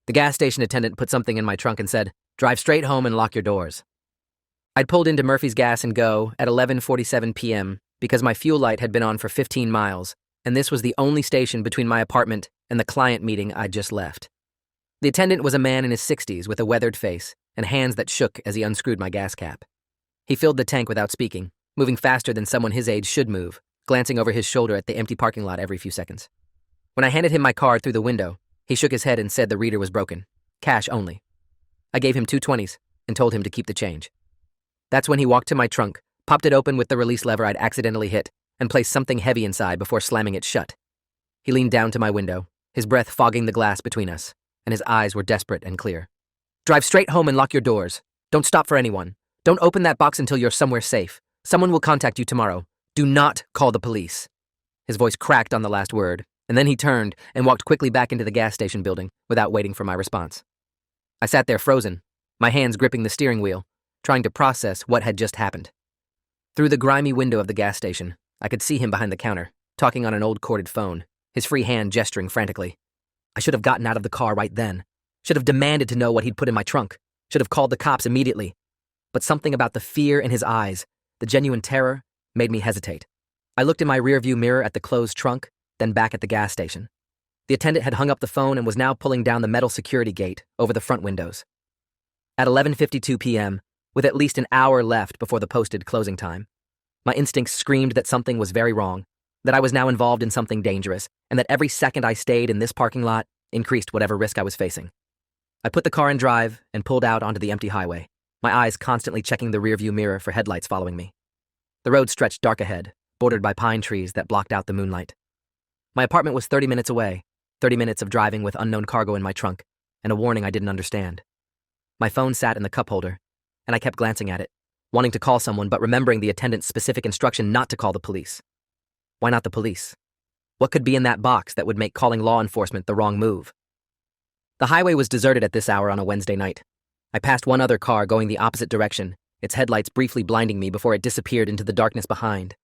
The gas station attendant put something in my trunk and said, "Drive straight home and lock your doors." I'd pulled into Murphy's Gas and Go at 11:47 p.m. because my fuel light had been on for 15 miles, and this was the only station between my apartment and the client meeting I'd just left. The attendant was a man in his 60s with a weathered face and hands that shook as he unscrewed my gas cap. He filled the tank without speaking, moving faster than someone his age should move, glancing over his shoulder at the empty parking lot every few seconds. When I handed him my card through the window, he shook his head and said the reader was broken. Cash only. I gave him 2 20s and told him to keep the change. That's when he walked to my trunk, popped it open with the release lever I'd accidentally hit, and placed something heavy inside before slamming it shut. He leaned down to my window, his breath fogging the glass between us, and his eyes were desperate and clear. "Drive straight home and lock your doors. Don't stop for anyone. Don't open that box until you're somewhere safe. Someone will contact you tomorrow. Do not call the police." His voice cracked on the last word, and then he turned and walked quickly back into the gas station building without waiting for my response. I sat there frozen, my hands gripping the steering wheel, trying to process what had just happened. Through the grimy window of the gas station, I could see him behind the counter, talking on an old corded phone, his free hand gesturing frantically. I should have gotten out of the car right then. Should have demanded to know what he'd put in my trunk. Should have called the cops immediately. But something about the fear in his eyes, the genuine terror, made me hesitate. I looked in my rearview mirror at the closed trunk, then back at the gas station. The attendant had hung up the phone and was now pulling down the metal security gate over the front windows. At 11:52 p.m., with at least an hour left before the posted closing time, my instincts screamed that something was very wrong, that I was now involved in something dangerous, and that every second I stayed in this parking lot increased whatever risk I was facing. I put the car in drive and pulled out onto the empty highway, my eyes constantly checking the rearview mirror for headlights following me. The road stretched dark ahead, bordered by pine trees that blocked out the moonlight. My apartment was 30 minutes away, 30 minutes of driving with unknown cargo in my trunk, and a warning I didn't understand. My phone sat in the cup holder, and I kept glancing at it, wanting to call someone but remembering the attendant's specific instruction not to call the police. Why not the police? What could be in that box that would make calling law enforcement the wrong move? The highway was deserted at this hour on a Wednesday night. I passed one other car going the opposite direction, its headlights briefly blinding me before it disappeared into the darkness behind.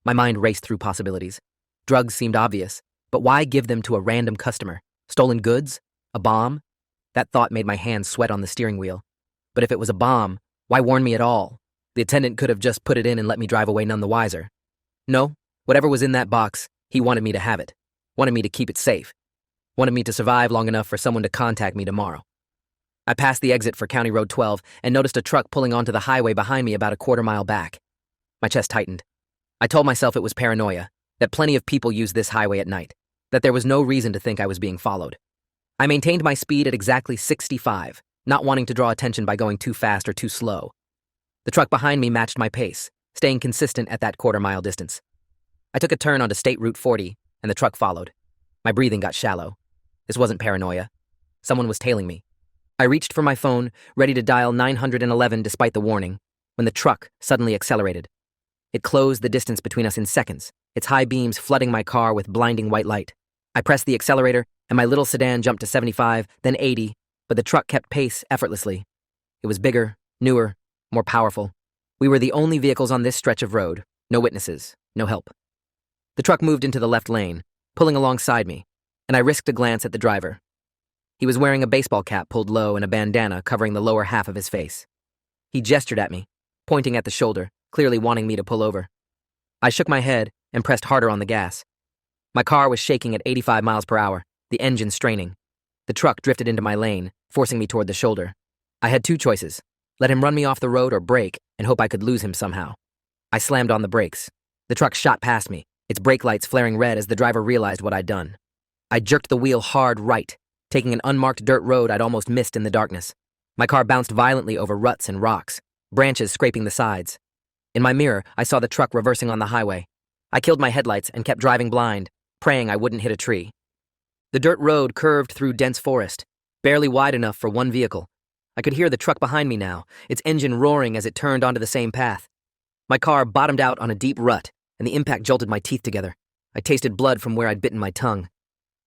My mind raced through possibilities. Drugs seemed obvious, but why give them to a random customer? Stolen goods? A bomb? That thought made my hands sweat on the steering wheel. But if it was a bomb, why warn me at all? The attendant could have just put it in and let me drive away none the wiser. No, whatever was in that box, he wanted me to have it. Wanted me to keep it safe. Wanted me to survive long enough for someone to contact me tomorrow. I passed the exit for County Road 12 and noticed a truck pulling onto the highway behind me about a quarter mile back. My chest tightened. I told myself it was paranoia, that plenty of people use this highway at night, that there was no reason to think I was being followed. I maintained my speed at exactly 65, not wanting to draw attention by going too fast or too slow. The truck behind me matched my pace, staying consistent at that quarter-mile distance. I took a turn onto State Route 40, and the truck followed. My breathing got shallow. This wasn't paranoia. Someone was tailing me. I reached for my phone, ready to dial 911 despite the warning, when the truck suddenly accelerated. It closed the distance between us in seconds, its high beams flooding my car with blinding white light. I pressed the accelerator, and my little sedan jumped to 75, then 80, but the truck kept pace effortlessly. It was bigger, newer, more powerful. We were the only vehicles on this stretch of road, no witnesses, no help. The truck moved into the left lane, pulling alongside me, and I risked a glance at the driver. He was wearing a baseball cap pulled low and a bandana covering the lower half of his face. He gestured at me, pointing at the shoulder, clearly wanting me to pull over. I shook my head and pressed harder on the gas. My car was shaking at 85 miles per hour, the engine straining. The truck drifted into my lane, forcing me toward the shoulder. I had 2 choices: let him run me off the road or brake and hope I could lose him somehow. I slammed on the brakes. The truck shot past me, its brake lights flaring red as the driver realized what I'd done. I jerked the wheel hard right, taking an unmarked dirt road I'd almost missed in the darkness. My car bounced violently over ruts and rocks, branches scraping the sides. In my mirror, I saw the truck reversing on the highway. I killed my headlights and kept driving blind, praying I wouldn't hit a tree. The dirt road curved through dense forest, barely wide enough for one vehicle. I could hear the truck behind me now, its engine roaring as it turned onto the same path. My car bottomed out on a deep rut, and the impact jolted my teeth together. I tasted blood from where I'd bitten my tongue.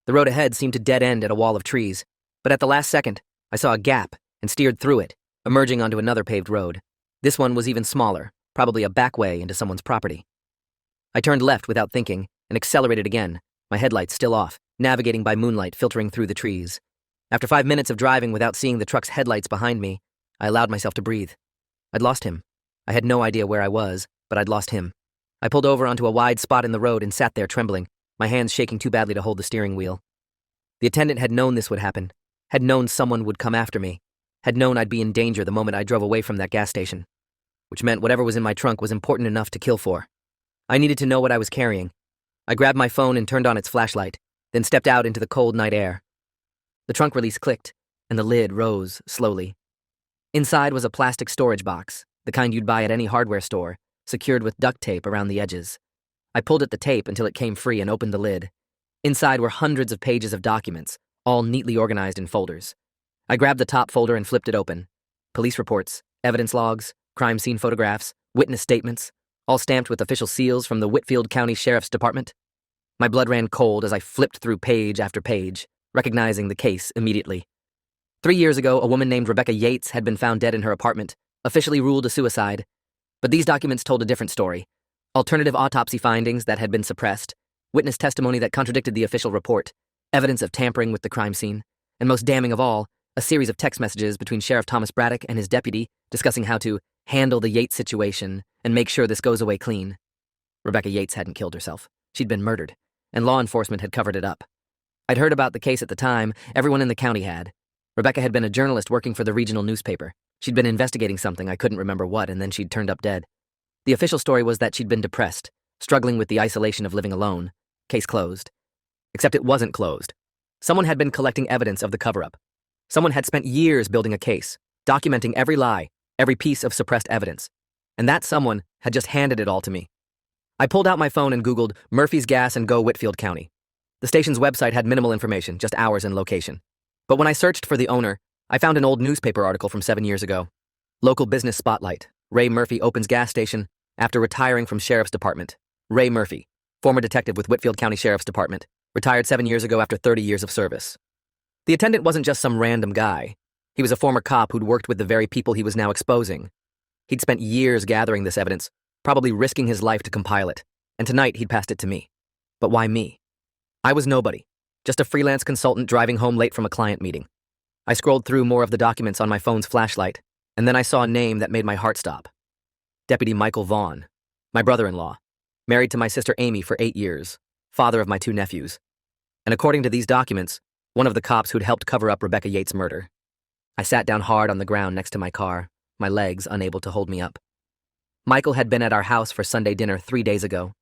The road ahead seemed to dead end at a wall of trees, but at the last second, I saw a gap and steered through it, emerging onto another paved road. This one was even smaller, probably a back way into someone's property. I turned left without thinking and accelerated again, my headlights still off, navigating by moonlight filtering through the trees. After 5 minutes of driving without seeing the truck's headlights behind me, I allowed myself to breathe. I'd lost him. I had no idea where I was, but I'd lost him. I pulled over onto a wide spot in the road and sat there trembling, my hands shaking too badly to hold the steering wheel. The attendant had known this would happen, had known someone would come after me, had known I'd be in danger the moment I drove away from that gas station, which meant whatever was in my trunk was important enough to kill for. I needed to know what I was carrying. I grabbed my phone and turned on its flashlight, then stepped out into the cold night air. The trunk release clicked, and the lid rose slowly. Inside was a plastic storage box, the kind you'd buy at any hardware store, secured with duct tape around the edges. I pulled at the tape until it came free and opened the lid. Inside were hundreds of pages of documents, all neatly organized in folders. I grabbed the top folder and flipped it open. Police reports, evidence logs, crime scene photographs, witness statements, all stamped with official seals from the Whitfield County Sheriff's Department. My blood ran cold as I flipped through page after page, recognizing the case immediately. 3 years ago, a woman named Rebecca Yates had been found dead in her apartment, officially ruled a suicide. But these documents told a different story. Alternative autopsy findings that had been suppressed, witness testimony that contradicted the official report, evidence of tampering with the crime scene, and most damning of all, a series of text messages between Sheriff Thomas Braddock and his deputy discussing how to handle the Yates situation and make sure this goes away clean. Rebecca Yates hadn't killed herself. She'd been murdered, and law enforcement had covered it up. I'd heard about the case at the time. Everyone in the county had. Rebecca had been a journalist working for the regional newspaper. She'd been investigating something, I couldn't remember what, and then she'd turned up dead. The official story was that she'd been depressed, struggling with the isolation of living alone. Case closed. Except it wasn't closed. Someone had been collecting evidence of the cover-up. Someone had spent years building a case, documenting every lie, every piece of suppressed evidence. And that someone had just handed it all to me. I pulled out my phone and Googled Murphy's Gas and Go Whitfield County. The station's website had minimal information, just hours and location. But when I searched for the owner, I found an old newspaper article from 7 years ago. Local business spotlight. Ray Murphy opens gas station after retiring from Sheriff's Department. Ray Murphy, former detective with Whitfield County Sheriff's Department, retired 7 years ago after 30 years of service. The attendant wasn't just some random guy. He was a former cop who'd worked with the very people he was now exposing. He'd spent years gathering this evidence, probably risking his life to compile it, and tonight he'd passed it to me. But why me? I was nobody, just a freelance consultant driving home late from a client meeting. I scrolled through more of the documents on my phone's flashlight, and then I saw a name that made my heart stop. Deputy Michael Vaughn, my brother-in-law, married to my sister Amy for 8 years, father of my 2 nephews. And according to these documents, one of the cops who'd helped cover up Rebecca Yates' murder. I sat down hard on the ground next to my car, my legs unable to hold me up. Michael had been at our house for Sunday dinner 3 days ago.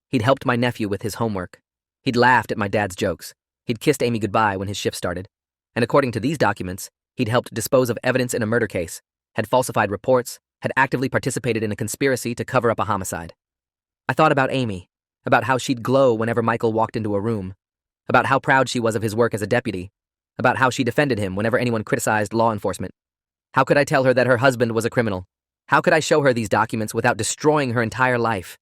He'd helped my nephew with his homework. He'd laughed at my dad's jokes. He'd kissed Amy goodbye when his shift started. And according to these documents, he'd helped dispose of evidence in a murder case, had falsified reports, had actively participated in a conspiracy to cover up a homicide. I thought about Amy, about how she'd glow whenever Michael walked into a room, about how proud she was of his work as a deputy, about how she defended him whenever anyone criticized law enforcement. How could I tell her that her husband was a criminal? How could I show her these documents without destroying her entire life?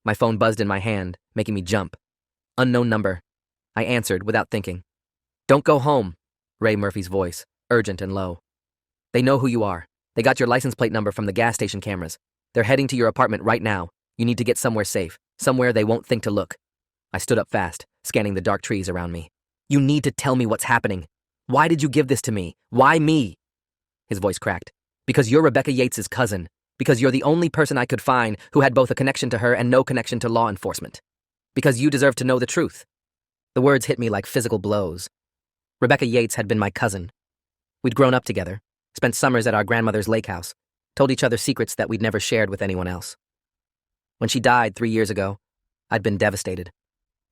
My phone buzzed in my hand, making me jump. Unknown number. I answered without thinking. "Don't go home," Ray Murphy's voice, urgent and low. "They know who you are. They got your license plate number from the gas station cameras. They're heading to your apartment right now. You need to get somewhere safe, somewhere they won't think to look." I stood up fast, scanning the dark trees around me. "You need to tell me what's happening. Why did you give this to me? Why me?" His voice cracked. "Because you're Rebecca Yates' cousin. Because you're the only person I could find who had both a connection to her and no connection to law enforcement. Because you deserve to know the truth." The words hit me like physical blows. Rebecca Yates had been my cousin. We'd grown up together, spent summers at our grandmother's lake house, told each other secrets that we'd never shared with anyone else. When she died 3 years ago, I'd been devastated.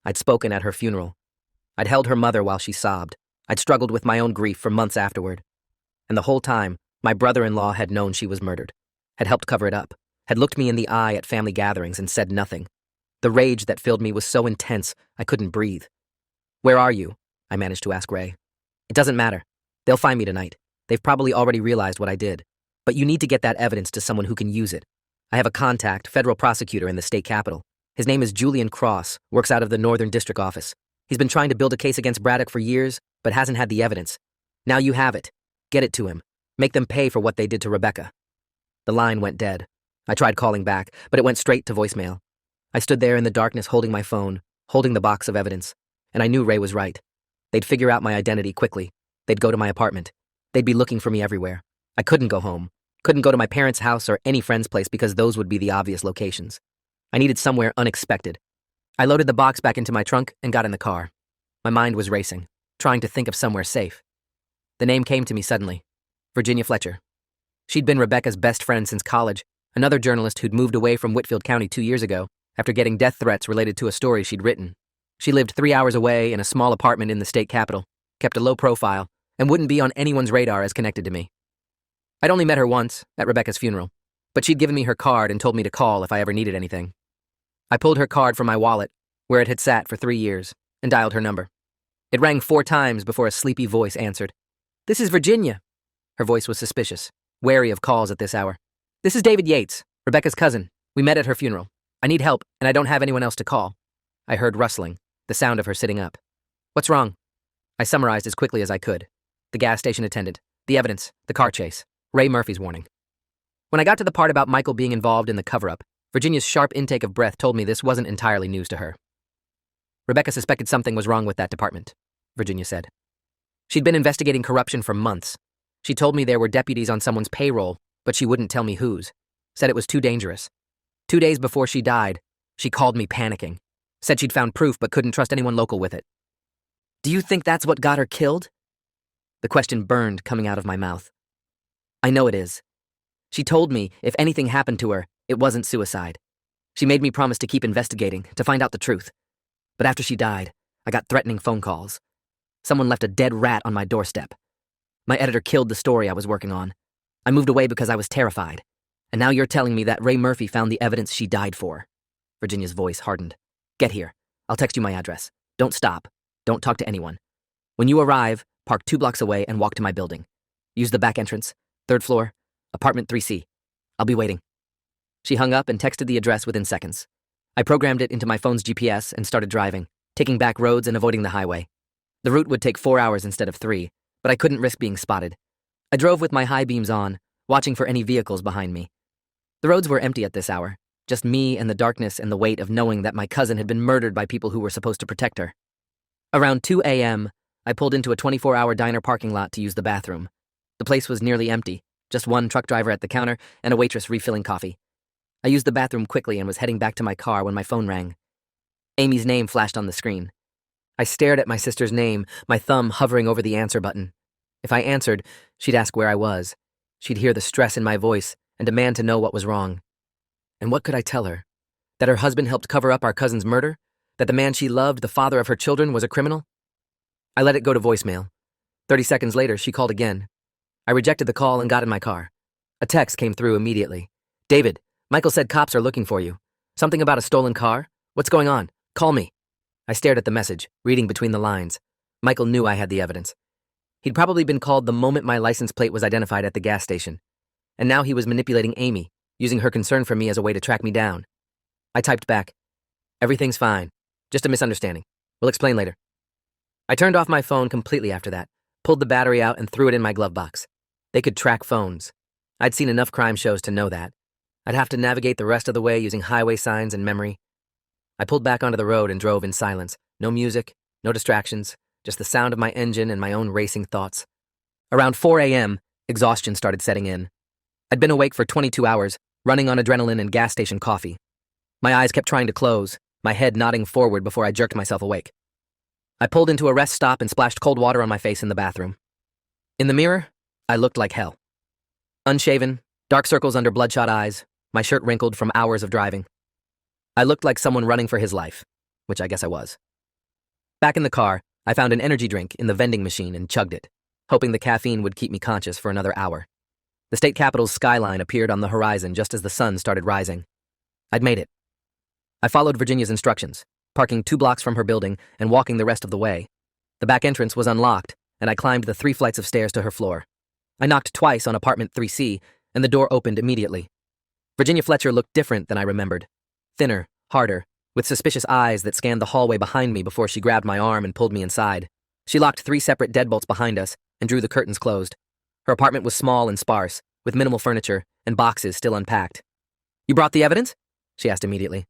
I'd spoken at her funeral. I'd held her mother while she sobbed. I'd struggled with my own grief for months afterward. And the whole time, my brother-in-law had known she was murdered, had helped cover it up, had looked me in the eye at family gatherings and said nothing. The rage that filled me was so intense, I couldn't breathe. "Where are you?" I managed to ask Ray. "It doesn't matter. They'll find me tonight. They've probably already realized what I did. But you need to get that evidence to someone who can use it. I have a contact, federal prosecutor in the state capitol. His name is Julian Cross, works out of the Northern District Office. He's been trying to build a case against Braddock for years, but hasn't had the evidence. Now you have it. Get it to him. Make them pay for what they did to Rebecca." The line went dead. I tried calling back, but it went straight to voicemail. I stood there in the darkness holding my phone, holding the box of evidence, and I knew Ray was right. They'd figure out my identity quickly. They'd go to my apartment. They'd be looking for me everywhere. I couldn't go home. Couldn't go to my parents' house or any friend's place because those would be the obvious locations. I needed somewhere unexpected. I loaded the box back into my trunk and got in the car. My mind was racing, trying to think of somewhere safe. The name came to me suddenly. Virginia Fletcher. She'd been Rebecca's best friend since college, another journalist who'd moved away from Whitfield County 2 years ago after getting death threats related to a story she'd written. She lived 3 hours away in a small apartment in the state capital, kept a low profile, and wouldn't be on anyone's radar as connected to me. I'd only met her once, at Rebecca's funeral, but she'd given me her card and told me to call if I ever needed anything. I pulled her card from my wallet, where it had sat for 3 years, and dialed her number. It rang 4 times before a sleepy voice answered. "This is Virginia." Her voice was suspicious, wary of calls at this hour. "This is David Yates, Rebecca's cousin. We met at her funeral. I need help, and I don't have anyone else to call." I heard rustling, the sound of her sitting up. "What's wrong?" I summarized as quickly as I could. The gas station attendant, the evidence, the car chase, Ray Murphy's warning. When I got to the part about Michael being involved in the cover-up, Virginia's sharp intake of breath told me this wasn't entirely news to her. "Rebecca suspected something was wrong with that department," Virginia said. She'd been investigating corruption for months. She told me there were deputies on someone's payroll, but she wouldn't tell me whose. Said it was too dangerous. 2 days before she died, she called me panicking. Said she'd found proof but couldn't trust anyone local with it. "Do you think that's what got her killed?" The question burned coming out of my mouth. "I know it is. She told me if anything happened to her, it wasn't suicide. She made me promise to keep investigating, to find out the truth. But after she died, I got threatening phone calls. Someone left a dead rat on my doorstep. My editor killed the story I was working on. I moved away because I was terrified. And now you're telling me that Ray Murphy found the evidence she died for." Virginia's voice hardened. "Get here. I'll text you my address. Don't stop. Don't talk to anyone. When you arrive, park 2 blocks away and walk to my building. Use the back entrance, 3rd floor, apartment 3C. I'll be waiting." She hung up and texted the address within seconds. I programmed it into my phone's GPS and started driving, taking back roads and avoiding the highway. The route would take 4 hours instead of 3, but I couldn't risk being spotted. I drove with my high beams on, watching for any vehicles behind me. The roads were empty at this hour, just me and the darkness and the weight of knowing that my cousin had been murdered by people who were supposed to protect her. Around 2 a.m., I pulled into a 24-hour diner parking lot to use the bathroom. The place was nearly empty, just one truck driver at the counter and a waitress refilling coffee. I used the bathroom quickly and was heading back to my car when my phone rang. Amy's name flashed on the screen. I stared at my sister's name, my thumb hovering over the answer button. If I answered, she'd ask where I was. She'd hear the stress in my voice and demand to know what was wrong. And what could I tell her? That her husband helped cover up our cousin's murder? That the man she loved, the father of her children, was a criminal? I let it go to voicemail. 30 seconds later, she called again. I rejected the call and got in my car. A text came through immediately. "David, Michael said cops are looking for you. Something about a stolen car? What's going on? Call me." I stared at the message, reading between the lines. Michael knew I had the evidence. He'd probably been called the moment my license plate was identified at the gas station. And now he was manipulating Amy, using her concern for me as a way to track me down. I typed back, "Everything's fine. Just a misunderstanding. We'll explain later." I turned off my phone completely after that, pulled the battery out and threw it in my glove box. They could track phones. I'd seen enough crime shows to know that. I'd have to navigate the rest of the way using highway signs and memory. I pulled back onto the road and drove in silence. No music, no distractions, just the sound of my engine and my own racing thoughts. Around 4 a.m., exhaustion started setting in. I'd been awake for 22 hours, running on adrenaline and gas station coffee. My eyes kept trying to close, my head nodding forward before I jerked myself awake. I pulled into a rest stop and splashed cold water on my face in the bathroom. In the mirror, I looked like hell. Unshaven, dark circles under bloodshot eyes, my shirt wrinkled from hours of driving. I looked like someone running for his life, which I guess I was. Back in the car, I found an energy drink in the vending machine and chugged it, hoping the caffeine would keep me conscious for another hour. The state capitol's skyline appeared on the horizon just as the sun started rising. I'd made it. I followed Virginia's instructions, parking 2 blocks from her building and walking the rest of the way. The back entrance was unlocked, and I climbed the 3 flights of stairs to her floor. I knocked twice on apartment 3C, and the door opened immediately. Virginia Fletcher looked different than I remembered. Thinner, harder, with suspicious eyes that scanned the hallway behind me before she grabbed my arm and pulled me inside. She locked 3 separate deadbolts behind us and drew the curtains closed. Her apartment was small and sparse, with minimal furniture and boxes still unpacked. "You brought the evidence?" she asked immediately.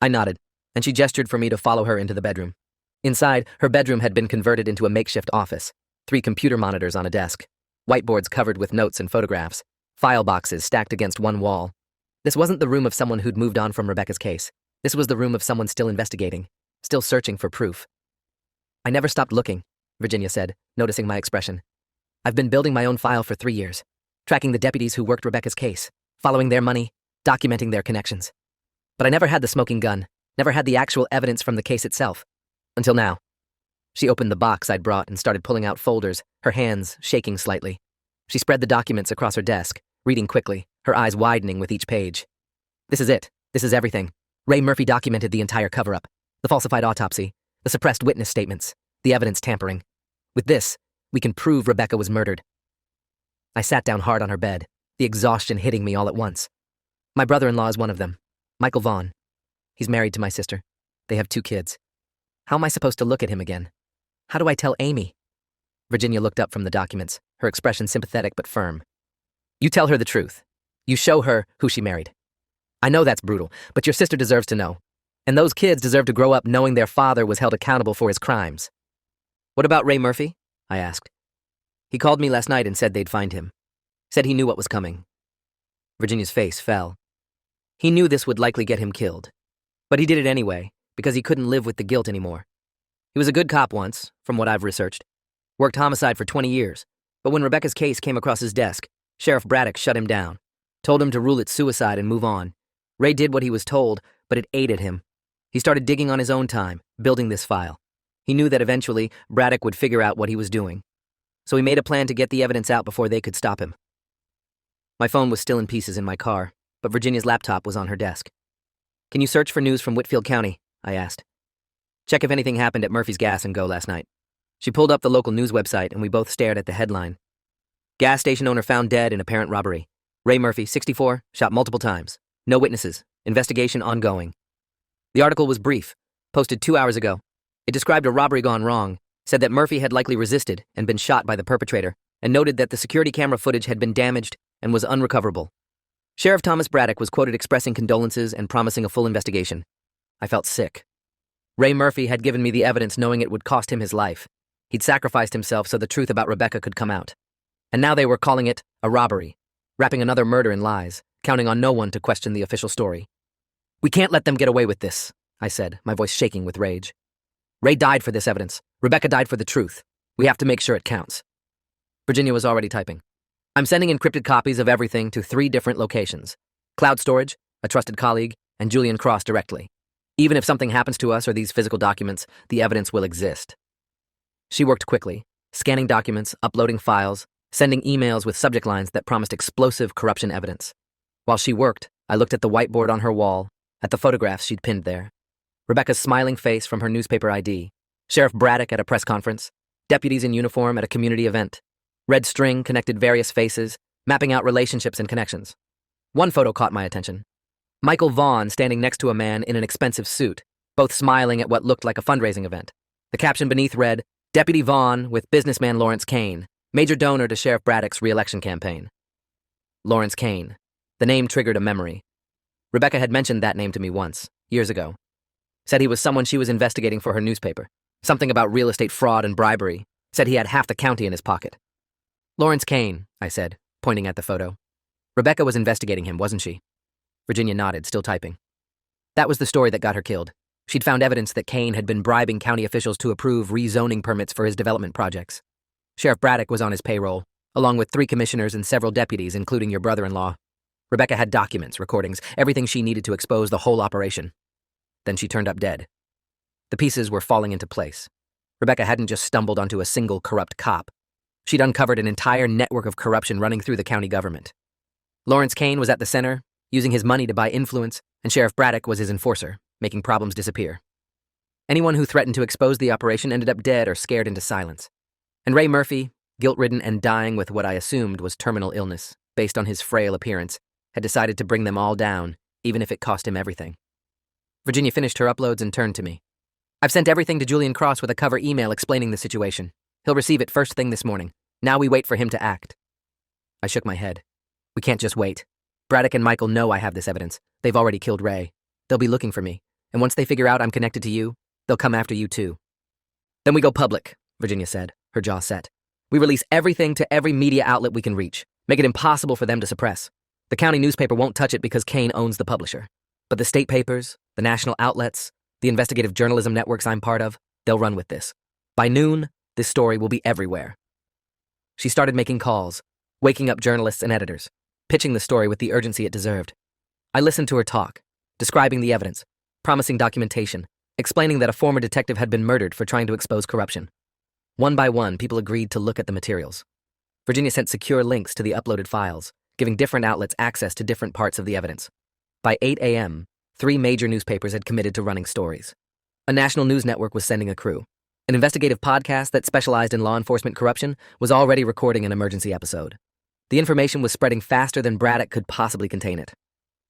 I nodded, and she gestured for me to follow her into the bedroom. Inside, her bedroom had been converted into a makeshift office. 3 computer monitors on a desk, whiteboards covered with notes and photographs, file boxes stacked against one wall. This wasn't the room of someone who'd moved on from Rebecca's case. This was the room of someone still investigating, still searching for proof. "I never stopped looking," Virginia said, noticing my expression. "I've been building my own file for 3 years, tracking the deputies who worked Rebecca's case, following their money, documenting their connections. But I never had the smoking gun, never had the actual evidence from the case itself. Until now." She opened the box I'd brought and started pulling out folders, her hands shaking slightly. She spread the documents across her desk, reading quickly, her eyes widening with each page. "This is it. This is everything. Ray Murphy documented the entire cover-up, the falsified autopsy, the suppressed witness statements, the evidence tampering. With this, we can prove Rebecca was murdered." I sat down hard on her bed, the exhaustion hitting me all at once. My brother-in-law is one of them, Michael Vaughn. He's married to my sister. They have 2 kids. How am I supposed to look at him again? How do I tell Amy? Virginia looked up from the documents, her expression sympathetic but firm. "You tell her the truth. You show her who she married. I know that's brutal, but your sister deserves to know. And those kids deserve to grow up knowing their father was held accountable for his crimes." "What about Ray Murphy?" I asked. "He called me last night and said they'd find him. Said he knew what was coming." Virginia's face fell. "He knew this would likely get him killed. But he did it anyway, because he couldn't live with the guilt anymore. He was a good cop once, from what I've researched. Worked homicide for 20 years. But when Rebecca's case came across his desk, Sheriff Braddock shut him down. Told him to rule it suicide and move on. Ray did what he was told, but it aided him. He started digging on his own time, building this file. He knew that eventually Braddock would figure out what he was doing. So he made a plan to get the evidence out before they could stop him." My phone was still in pieces in my car, but Virginia's laptop was on her desk. "Can you search for news from Whitfield County?" I asked. "Check if anything happened at Murphy's Gas and Go last night." She pulled up the local news website and we both stared at the headline. "Gas station owner found dead in apparent robbery. Ray Murphy, 64, shot multiple times. No witnesses. Investigation ongoing." The article was brief, posted 2 hours ago. It described a robbery gone wrong, said that Murphy had likely resisted and been shot by the perpetrator, and noted that the security camera footage had been damaged and was unrecoverable. Sheriff Thomas Braddock was quoted expressing condolences and promising a full investigation. I felt sick. Ray Murphy had given me the evidence knowing it would cost him his life. He'd sacrificed himself so the truth about Rebecca could come out. And now they were calling it a robbery, wrapping another murder in lies, counting on no one to question the official story. "We can't let them get away with this," I said, my voice shaking with rage. "Ray died for this evidence. Rebecca died for the truth. We have to make sure it counts." Virginia was already typing. "I'm sending encrypted copies of everything to 3 different locations. Cloud storage, a trusted colleague, and Julian Cross directly. Even if something happens to us or these physical documents, the evidence will exist." She worked quickly, scanning documents, uploading files, sending emails with subject lines that promised explosive corruption evidence. While she worked, I looked at the whiteboard on her wall, at the photographs she'd pinned there. Rebecca's smiling face from her newspaper ID, Sheriff Braddock at a press conference, deputies in uniform at a community event. Red string connected various faces, mapping out relationships and connections. One photo caught my attention. Michael Vaughn standing next to a man in an expensive suit, both smiling at what looked like a fundraising event. The caption beneath read, "Deputy Vaughn with businessman Lawrence Kane, major donor to Sheriff Braddock's re-election campaign." Lawrence Kane. The name triggered a memory. Rebecca had mentioned that name to me once, years ago. Said he was someone she was investigating for her newspaper. Something about real estate fraud and bribery. Said he had half the county in his pocket. "Lawrence Kane," I said, pointing at the photo. "Rebecca was investigating him, wasn't she?" Virginia nodded, still typing. "That was the story that got her killed. She'd found evidence that Kane had been bribing county officials to approve rezoning permits for his development projects. Sheriff Braddock was on his payroll, along with 3 commissioners and several deputies, including your brother-in-law. Rebecca had documents, recordings, everything she needed to expose the whole operation. Then she turned up dead. The pieces were falling into place. Rebecca hadn't just stumbled onto a single corrupt cop. She'd uncovered an entire network of corruption running through the county government. Lawrence Kane was at the center, using his money to buy influence, and Sheriff Braddock was his enforcer, making problems disappear. Anyone who threatened to expose the operation ended up dead or scared into silence. And Ray Murphy, guilt-ridden and dying with what I assumed was terminal illness, based on his frail appearance, had decided to bring them all down, even if it cost him everything. Virginia finished her uploads and turned to me. "I've sent everything to Julian Cross with a cover email explaining the situation. He'll receive it first thing this morning. Now we wait for him to act." I shook my head. "We can't just wait. Braddock and Michael know I have this evidence. They've already killed Ray. They'll be looking for me. And once they figure out I'm connected to you, they'll come after you too." "Then we go public," Virginia said, her jaw set. We release everything to every media outlet we can reach, make it impossible for them to suppress. The county newspaper won't touch it because Kane owns the publisher. But the state papers, the national outlets, the investigative journalism networks I'm part of, they'll run with this. By noon, this story will be everywhere. She started making calls, waking up journalists and editors, pitching the story with the urgency it deserved. I listened to her talk, describing the evidence, promising documentation, explaining that a former detective had been murdered for trying to expose corruption. One by one, people agreed to look at the materials. Virginia sent secure links to the uploaded files, giving different outlets access to different parts of the evidence. By 8 a.m., 3 major newspapers had committed to running stories. A national news network was sending a crew. An investigative podcast that specialized in law enforcement corruption was already recording an emergency episode. The information was spreading faster than Braddock could possibly contain it.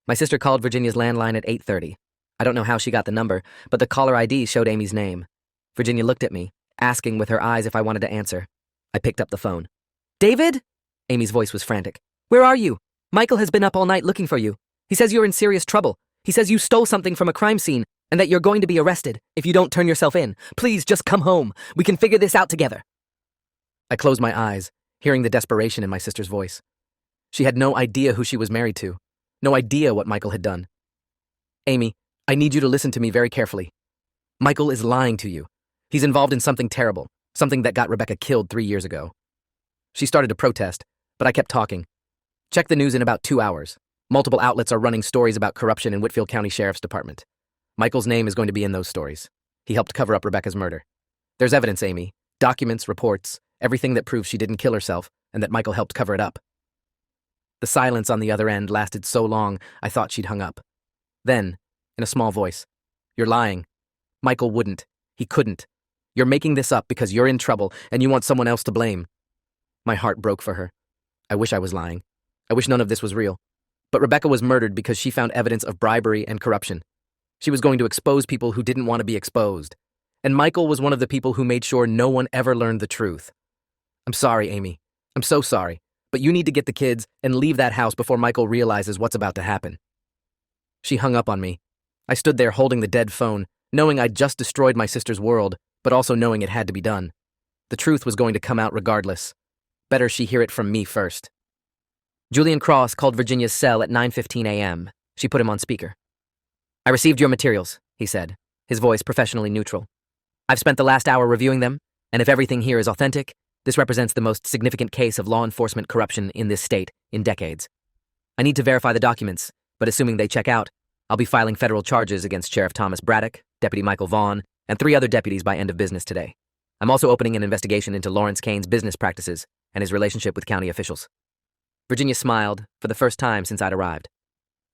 My sister called Virginia's landline at 8:30. I don't know how she got the number, but the caller ID showed Amy's name. Virginia looked at me, asking with her eyes if I wanted to answer. I picked up the phone. "David?" Amy's voice was frantic. "Where are you? Michael has been up all night looking for you. He says you're in serious trouble. He says you stole something from a crime scene and that you're going to be arrested if you don't turn yourself in. Please just come home. We can figure this out together." I closed my eyes, hearing the desperation in my sister's voice. She had no idea who she was married to, no idea what Michael had done. "Amy, I need you to listen to me very carefully. Michael is lying to you. He's involved in something terrible, something that got Rebecca killed 3 years ago." She started to protest, but I kept talking. "Check the news in about 2 hours. Multiple outlets are running stories about corruption in Whitfield County Sheriff's Department. Michael's name is going to be in those stories. He helped cover up Rebecca's murder. There's evidence, Amy. Documents, reports, everything that proves she didn't kill herself and that Michael helped cover it up." The silence on the other end lasted so long, I thought she'd hung up. Then, in a small voice, "You're lying. Michael wouldn't. He couldn't. You're making this up because you're in trouble and you want someone else to blame." My heart broke for her. I wish I was lying. I wish none of this was real. But Rebecca was murdered because she found evidence of bribery and corruption. She was going to expose people who didn't want to be exposed. And Michael was one of the people who made sure no one ever learned the truth. "I'm sorry, Amy. I'm so sorry. But you need to get the kids and leave that house before Michael realizes what's about to happen." She hung up on me. I stood there holding the dead phone, knowing I'd just destroyed my sister's world, but also knowing it had to be done. The truth was going to come out regardless. Better she hear it from me first. Julian Cross called Virginia's cell at 9:15 a.m. She put him on speaker. "I received your materials," he said, his voice professionally neutral. "I've spent the last hour reviewing them, and if everything here is authentic, this represents the most significant case of law enforcement corruption in this state in decades. I need to verify the documents, but assuming they check out, I'll be filing federal charges against Sheriff Thomas Braddock, Deputy Michael Vaughn, and 3 other deputies by end of business today. I'm also opening an investigation into Lawrence Kane's business practices and his relationship with county officials." Virginia smiled, for the first time since I'd arrived.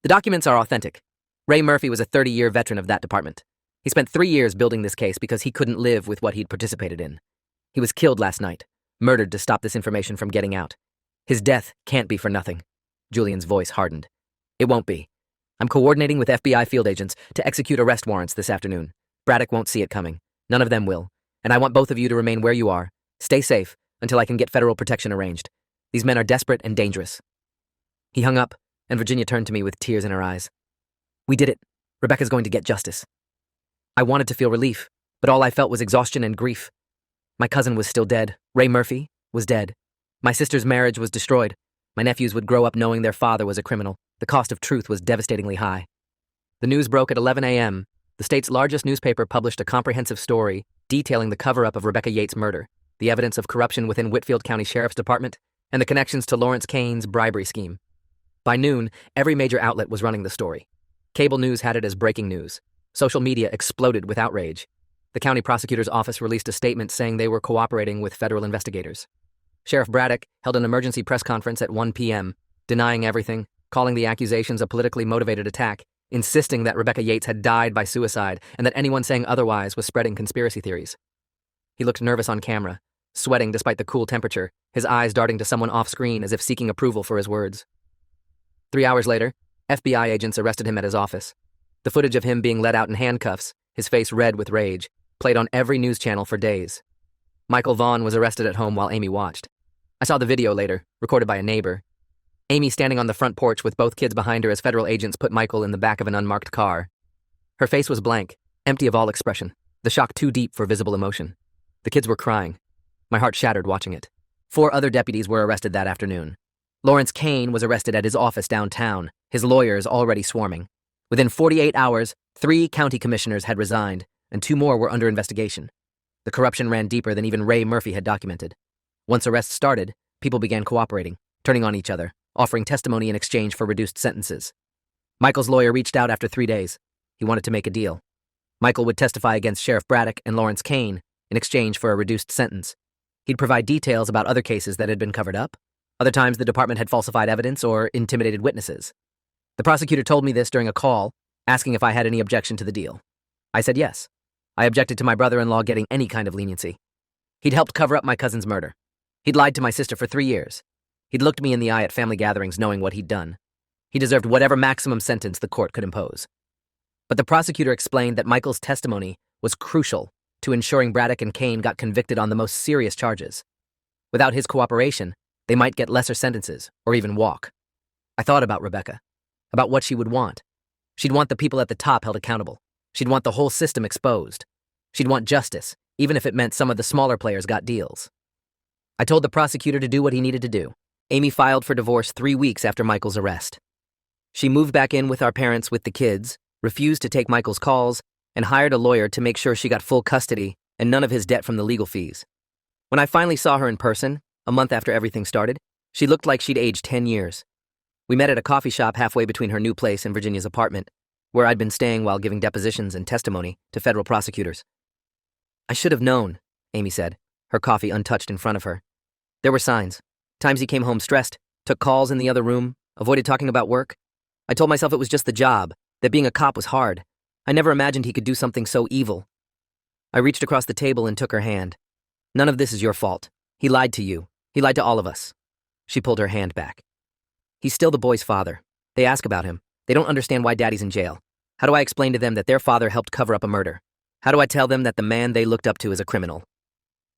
"The documents are authentic. Ray Murphy was a 30-year veteran of that department. He spent 3 years building this case because he couldn't live with what he'd participated in. He was killed last night, murdered to stop this information from getting out. His death can't be for nothing." Julian's voice hardened. "It won't be. I'm coordinating with FBI field agents to execute arrest warrants this afternoon. Braddock won't see it coming. None of them will. And I want both of you to remain where you are. Stay safe until I can get federal protection arranged. These men are desperate and dangerous." He hung up, and Virginia turned to me with tears in her eyes. "We did it. Rebecca's going to get justice." I wanted to feel relief, but all I felt was exhaustion and grief. My cousin was still dead. Ray Murphy was dead. My sister's marriage was destroyed. My nephews would grow up knowing their father was a criminal. The cost of truth was devastatingly high. The news broke at 11 a.m. The state's largest newspaper published a comprehensive story detailing the cover-up of Rebecca Yates' murder, the evidence of corruption within Whitfield County Sheriff's Department, and the connections to Lawrence Kane's bribery scheme. By noon, every major outlet was running the story. Cable news had it as breaking news. Social media exploded with outrage. The county prosecutor's office released a statement saying they were cooperating with federal investigators. Sheriff Braddock held an emergency press conference at 1 p.m., denying everything, calling the accusations a politically motivated attack, insisting that Rebecca Yates had died by suicide and that anyone saying otherwise was spreading conspiracy theories. He looked nervous on camera, sweating despite the cool temperature, his eyes darting to someone off-screen as if seeking approval for his words. 3 hours later, FBI agents arrested him at his office. The footage of him being let out in handcuffs, his face red with rage, played on every news channel for days. Michael Vaughn was arrested at home while Amy watched. I saw the video later, recorded by a neighbor. Amy standing on the front porch with both kids behind her as federal agents put Michael in the back of an unmarked car. Her face was blank, empty of all expression, the shock too deep for visible emotion. The kids were crying. My heart shattered watching it. 4 other deputies were arrested that afternoon. Lawrence Kane was arrested at his office downtown, his lawyers already swarming. Within 48 hours, 3 county commissioners had resigned, and 2 more were under investigation. The corruption ran deeper than even Ray Murphy had documented. Once arrests started, people began cooperating, turning on each other, offering testimony in exchange for reduced sentences. Michael's lawyer reached out after 3 days. He wanted to make a deal. Michael would testify against Sheriff Braddock and Lawrence Kane in exchange for a reduced sentence. He'd provide details about other cases that had been covered up. Other times the department had falsified evidence or intimidated witnesses. The prosecutor told me this during a call, asking if I had any objection to the deal. I said yes. I objected to my brother-in-law getting any kind of leniency. He'd helped cover up my cousin's murder. He'd lied to my sister for 3 years. He'd looked me in the eye at family gatherings knowing what he'd done. He deserved whatever maximum sentence the court could impose. But the prosecutor explained that Michael's testimony was crucial to ensuring Braddock and Kane got convicted on the most serious charges. Without his cooperation, they might get lesser sentences or even walk. I thought about Rebecca, about what she would want. She'd want the people at the top held accountable. She'd want the whole system exposed. She'd want justice, even if it meant some of the smaller players got deals. I told the prosecutor to do what he needed to do. Amy filed for divorce 3 weeks after Michael's arrest. She moved back in with our parents with the kids, refused to take Michael's calls, and hired a lawyer to make sure she got full custody and none of his debt from the legal fees. When I finally saw her in person, a month after everything started, she looked like she'd aged 10 years. We met at a coffee shop halfway between her new place and Virginia's apartment, where I'd been staying while giving depositions and testimony to federal prosecutors. I should have known, Amy said, her coffee untouched in front of her. There were signs. Times he came home stressed, took calls in the other room, avoided talking about work. I told myself it was just the job, that being a cop was hard. I never imagined he could do something so evil. I reached across the table and took her hand. None of this is your fault. He lied to you. He lied to all of us. She pulled her hand back. He's still the boy's father. They ask about him. They don't understand why Daddy's in jail. How do I explain to them that their father helped cover up a murder? How do I tell them that the man they looked up to is a criminal?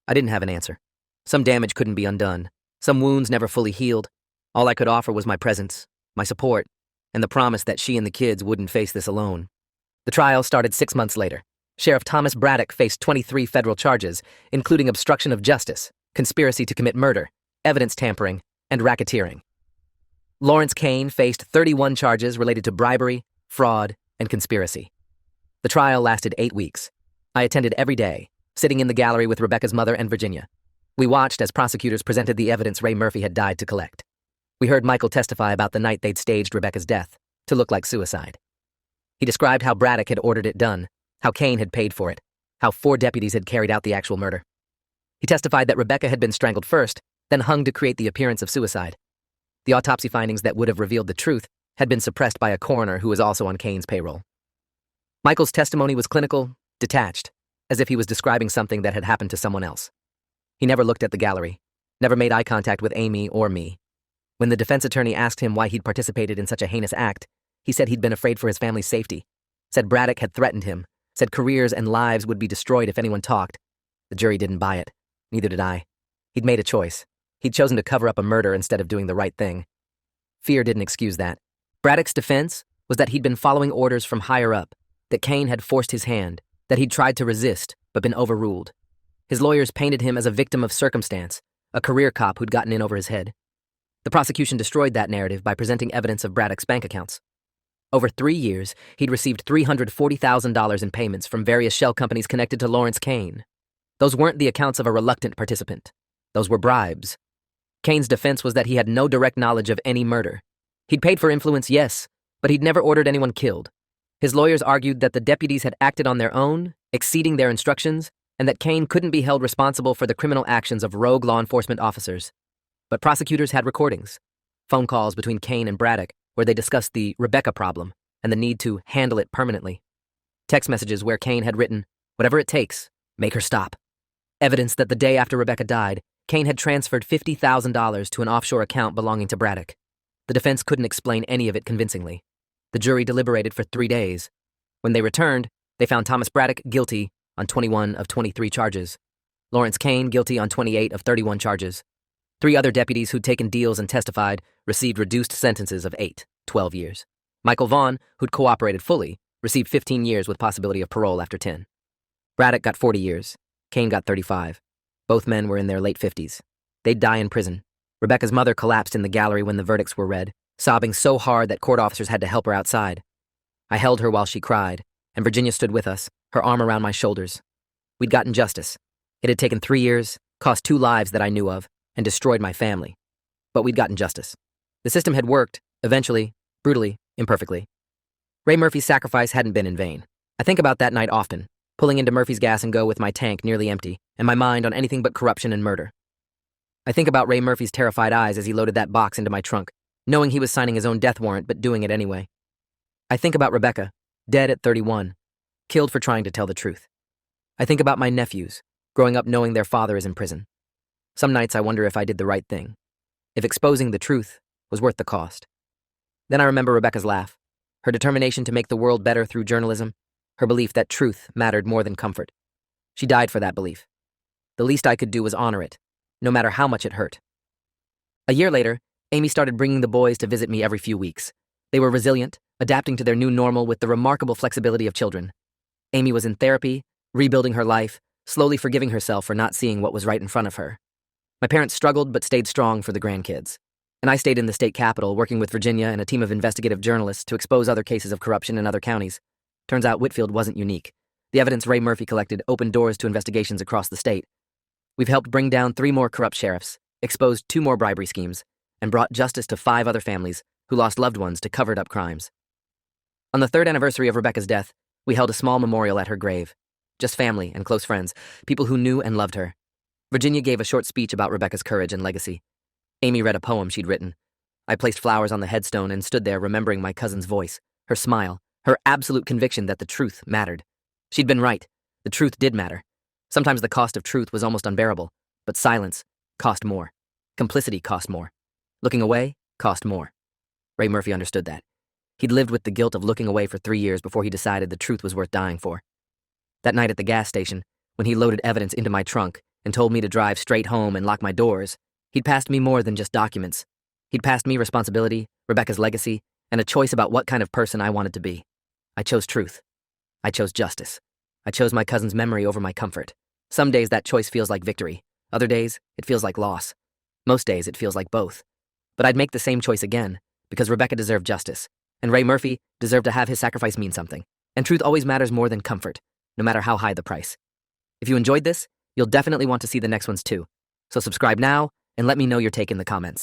I didn't have an answer. Some damage couldn't be undone. Some wounds never fully healed. All I could offer was my presence, my support, and the promise that she and the kids wouldn't face this alone. The trial started 6 months later. Sheriff Thomas Braddock faced 23 federal charges, including obstruction of justice, conspiracy to commit murder, evidence tampering, and racketeering. Lawrence Kane faced 31 charges related to bribery, fraud, and conspiracy. The trial lasted 8 weeks. I attended every day, sitting in the gallery with Rebecca's mother and Virginia. We watched as prosecutors presented the evidence Ray Murphy had died to collect. We heard Michael testify about the night they'd staged Rebecca's death to look like suicide. He described how Braddock had ordered it done, how Kane had paid for it, how 4 deputies had carried out the actual murder. He testified that Rebecca had been strangled first, then hung to create the appearance of suicide. The autopsy findings that would have revealed the truth had been suppressed by a coroner who was also on Kane's payroll. Michael's testimony was clinical, detached, as if he was describing something that had happened to someone else. He never looked at the gallery, never made eye contact with Amy or me. When the defense attorney asked him why he'd participated in such a heinous act, he said he'd been afraid for his family's safety, said Braddock had threatened him, said careers and lives would be destroyed if anyone talked. The jury didn't buy it. Neither did I. He'd made a choice. He'd chosen to cover up a murder instead of doing the right thing. Fear didn't excuse that. Braddock's defense was that he'd been following orders from higher up, that Kane had forced his hand, that he'd tried to resist but been overruled. His lawyers painted him as a victim of circumstance, a career cop who'd gotten in over his head. The prosecution destroyed that narrative by presenting evidence of Braddock's bank accounts. Over 3 years, he'd received $340,000 in payments from various shell companies connected to Lawrence Kane. Those weren't the accounts of a reluctant participant. Those were bribes. Kane's defense was that he had no direct knowledge of any murder. He'd paid for influence, yes, but he'd never ordered anyone killed. His lawyers argued that the deputies had acted on their own, exceeding their instructions, and that Kane couldn't be held responsible for the criminal actions of rogue law enforcement officers. But prosecutors had recordings, phone calls between Kane and Braddock, where they discussed the Rebecca problem and the need to handle it permanently. Text messages where Kane had written, "Whatever it takes, make her stop." Evidence that the day after Rebecca died, Kane had transferred $50,000 to an offshore account belonging to Braddock. The defense couldn't explain any of it convincingly. The jury deliberated for 3 days. When they returned, they found Thomas Braddock guilty on 21 of 23 charges. Lawrence Kane guilty on 28 of 31 charges. 3 other deputies who'd taken deals and testified received reduced sentences of 8, 12 years. Michael Vaughn, who'd cooperated fully, received 15 years with possibility of parole after 10. Braddock got 40 years. Kane got 35. Both men were in their late 50s. They'd die in prison. Rebecca's mother collapsed in the gallery when the verdicts were read, sobbing so hard that court officers had to help her outside. I held her while she cried, and Virginia stood with us, her arm around my shoulders. We'd gotten justice. It had taken 3 years, cost 2 lives that I knew of, and destroyed my family. But we'd gotten justice. The system had worked, eventually, brutally, imperfectly. Ray Murphy's sacrifice hadn't been in vain. I think about that night often, pulling into Murphy's Gas and Go with my tank nearly empty, and my mind on anything but corruption and murder. I think about Ray Murphy's terrified eyes as he loaded that box into my trunk, knowing he was signing his own death warrant but doing it anyway. I think about Rebecca, dead at 31, killed for trying to tell the truth. I think about my nephews, growing up knowing their father is in prison. Some nights I wonder if I did the right thing, if exposing the truth was worth the cost. Then I remember Rebecca's laugh, her determination to make the world better through journalism, her belief that truth mattered more than comfort. She died for that belief. The least I could do was honor it, no matter how much it hurt. A year later, Amy started bringing the boys to visit me every few weeks. They were resilient, adapting to their new normal with the remarkable flexibility of children. Amy was in therapy, rebuilding her life, slowly forgiving herself for not seeing what was right in front of her. My parents struggled but stayed strong for the grandkids. And I stayed in the state capitol working with Virginia and a team of investigative journalists to expose other cases of corruption in other counties. Turns out Whitfield wasn't unique. The evidence Ray Murphy collected opened doors to investigations across the state. We've helped bring down 3 more corrupt sheriffs, exposed 2 more bribery schemes, and brought justice to 5 other families who lost loved ones to covered-up crimes. On the 3rd anniversary of Rebecca's death, we held a small memorial at her grave. Just family and close friends, people who knew and loved her. Virginia gave a short speech about Rebecca's courage and legacy. Amy read a poem she'd written. I placed flowers on the headstone and stood there remembering my cousin's voice, her smile, her absolute conviction that the truth mattered. She'd been right. The truth did matter. Sometimes the cost of truth was almost unbearable, but silence cost more. Complicity cost more. Looking away cost more. Ray Murphy understood that. He'd lived with the guilt of looking away for 3 years before he decided the truth was worth dying for. That night at the gas station, when he loaded evidence into my trunk and told me to drive straight home and lock my doors, he'd passed me more than just documents. He'd passed me responsibility, Rebecca's legacy, and a choice about what kind of person I wanted to be. I chose truth. I chose justice. I chose my cousin's memory over my comfort. Some days that choice feels like victory. Other days, it feels like loss. Most days, it feels like both. But I'd make the same choice again, because Rebecca deserved justice, and Ray Murphy deserved to have his sacrifice mean something. And truth always matters more than comfort, no matter how high the price. If you enjoyed this, you'll definitely want to see the next ones too. So subscribe now, and let me know your take in the comments.